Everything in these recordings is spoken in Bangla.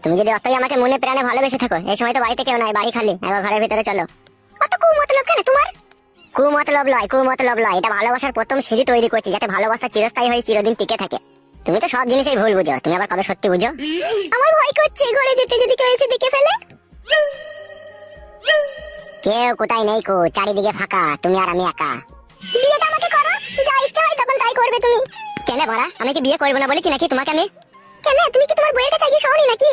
তুমি যদি অতই আমাকে মনে প্রাণে ভালোবেসে থাকো, এই সময় তো বাড়িতে কেউ নাই, বাড়ি খালি, একবার ঘরের ভিতরে চলো। অত কুমতলব কেন তোমার? কুমতলব লয়, এটা ভালোবাসার প্রথম সিঁড়ি তৈরি করছি, যাতে ভালোবাসা চিরস্থায়ী হয়ে চিরদিন টিকে থাকে। তুমি তো সব জিনিসই ভুল বুঝো, তুমি আবার কবে সত্যি বুঝো? আমার ভয় করছে ঘরে যেতে, যদি কেউ এসে দেখে ফেলে। কেউ কোথায় নেই কো, চারিদিকে ফাঁকা, তুমি আর আমি একা। বিয়েটা আমাকে করো, যা ইচ্ছা হয় তখন তাই করবে তুমি। কেন বড়া, আমি কি বিয়ে করবো না বলেছি নাকি তোমাকে আমি? কেন, তুমি কি তোমার বইয়ের কাছে গিয়ে শোনি নাকি?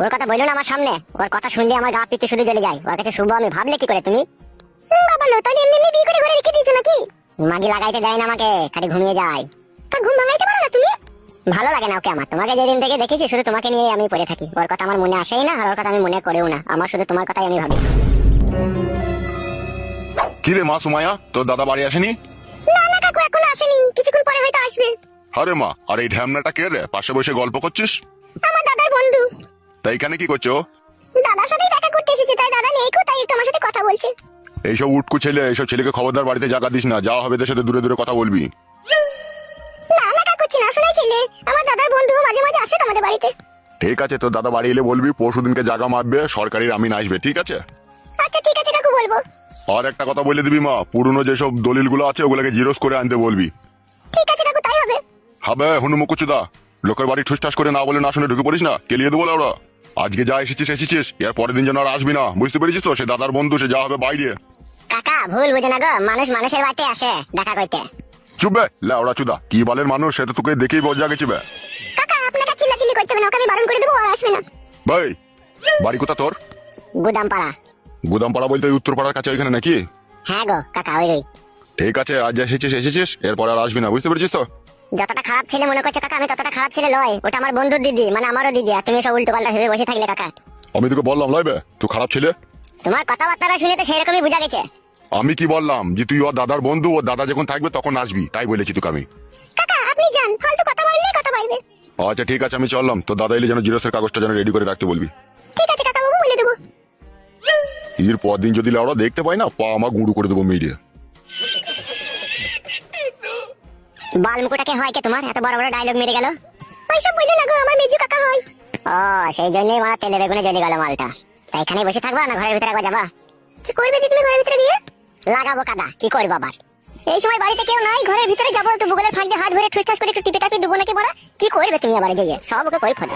ওর কথা বললো না আমার সামনে, ওর কথা শুনলে আমার গা পিত্তে শুধু জ্বলে যায়। ওর কাছে শুভ আমি ভাবলে কি করে তুমি? বাবা লো, তাহলে এমনি এমনি বিয়ে করে ঘরে রেখে দিয়েছো নাকি? মাগি লাগাইতে দেয় না আমাকে, খালি ঘুমিয়ে যায়। তা ঘুম ভাঙাইতে পারো না তুমি? ভালো লাগে না ওকে আমার, তোমাকে যেদিন থেকে দেখেছি শুধু তোমাকে নিয়ে আমি পড়ে থাকি। ওর কথা আমার মনে আসেই না, আর ওর কথা আমি মনে করেও না, আমার শুধু তোমার কথাই আমি ভাবি। কি রে মা সুমাইয়া, তোর দাদা বাড়ি আসেনি? না না কাকু, এখন আসেনি, কিছুক্ষণ পরে হয়তো আসবে। আরে মা, আর এই ঢ্যামনাটা কে রে, পাশে বসে গল্প করছিস? আমার দাদার বন্ধু। তাই এখানে কি করছো? দাদার সাথেই দেখা করতে এসেছে, তাই দাদা নেই কো, তাই একটু আমার সাথে কথা বলছে। এইসব উটকু ছেলে, এইসব ছেলেকে খবরদার বাড়িতে জায়গা দিস না, যাওয়া হবে এদের সাথে দূরে দূরে কথা বলবি। না না কাকু, চিনা শোনাই ছেলে, আমার দাদার বন্ধু, মাঝে মাঝে আসে তোমাদের বাড়িতে। ঠিক আছে, তোর দাদা বাড়ি এলে বলবি পরশুদিনকে জায়গা মাপবে, সরকারি আমিন আসবে, ঠিক আছে? আচ্ছা ঠিক আছে কাকু, বলবো। আর একটা কথা বলে দিবি মা, পুরনো যেসব দলিলগুলো আছে ওগুলোকে জিরোস করে আনতে বলবি। ঠিক আছে কাকু, তাই হবে। হবে হনুমুকুচুদা, লোকের বাড়ি ঠুসঠাস করে না বলে না শুনে ঢুকে পড়িস না, কেলিয়ে দেবো ওরা। আজকে যা এসেছিস, এর পরের দিন যেন আর আসবি না, বুঝতে পেরেছিস তো? সে দাদার বন্ধু, সে যা হবে বাইরে। কাকা ভুল বুঝে না গো, মানুষ মানুষের বাড়িতে আসে দেখা করতে। চুপবে লেওড়া চুদা, কি বালের মানুষ সেটা তোকে দেখেই বোঝা গেছে বে। কাকা আপনাকে চিল্লাচিল্লি করতে হবে না, ওকে আমি বারণ করে দেবো, আর আসবে না। ভাই, বাড়ি কোথা তোর? গুদামপাড়া। গুদামপাড়া বলতে ওই উত্তরপাড়ার কাছে ওইখানে নাকি? হ্যাঁ গো কাকা, ওই। ঠিক আছে, আজ এসেছিস, এরপর আর আসবি না, বুঝতে পেরেছিস তো? যতটা খারাপ ছেলে মনে করছো কাকা, আমি ততটা খারাপ ছেলে লয়। ওটা আমার বন্ধুর দিদি, মানে আমারও দিদি, আর তুমি সব উল্টো পাল্টা ভেবে বসে থাকলে কাকা। আমি তোকে বললাম লইবে তুই খারাপ ছেলে? তোমার কথাবার্তা শুনে তো সেরকমই বোঝা গেছে। আমি কি বললাম যে তুই ওর দাদার বন্ধু, ওর দাদা যখন থাকবে তখন আসবি, তাই বলেছি তোকে আমি। কাকা আপনি যান, ফালতু কথা বললেই কথা বলবে। আচ্ছা ঠিক আছে, আমি চললাম, তোর দাদা এলে যেন জিরোসের কাগজটা যেন রেডি করে রাখতে বলবি। ঠিক আছে কাকা বাবু, বলে দেবো। এর পর দিন যদি লাউড়া দেখতে পাই না, পা আমার গুঁড়ো করে দেবো মেরে। বালমুকুটাকে হয় কে তোমার, এত বড় বড় ডায়লগ মেরে গেল? ওইসব বললো না গো, আমার মেজু কাকা হয়। ও, সেই জন্যই মারা তেলে বেগুনে জ্বলে গেল মালটা। তাই এখানে বসে থাকবা না ঘরের ভিতরে একবার যাবা? কি করবে দিদি তুমি ঘরের ভিতরে গিয়ে? লাগাবো কাদা, কি করবো আবার? এই সময় বাড়িতে কেউ নাই, ঘরের ভিতরে যাবো, একটু বুগলের ফাঁক দিয়ে হাত ধরে ঠুসঠাস করে একটু টিপে টাপে দেবো নাকি বড়া? কি করবে তুমি আবার? যেয়ে সব ওকে কই ফোদা।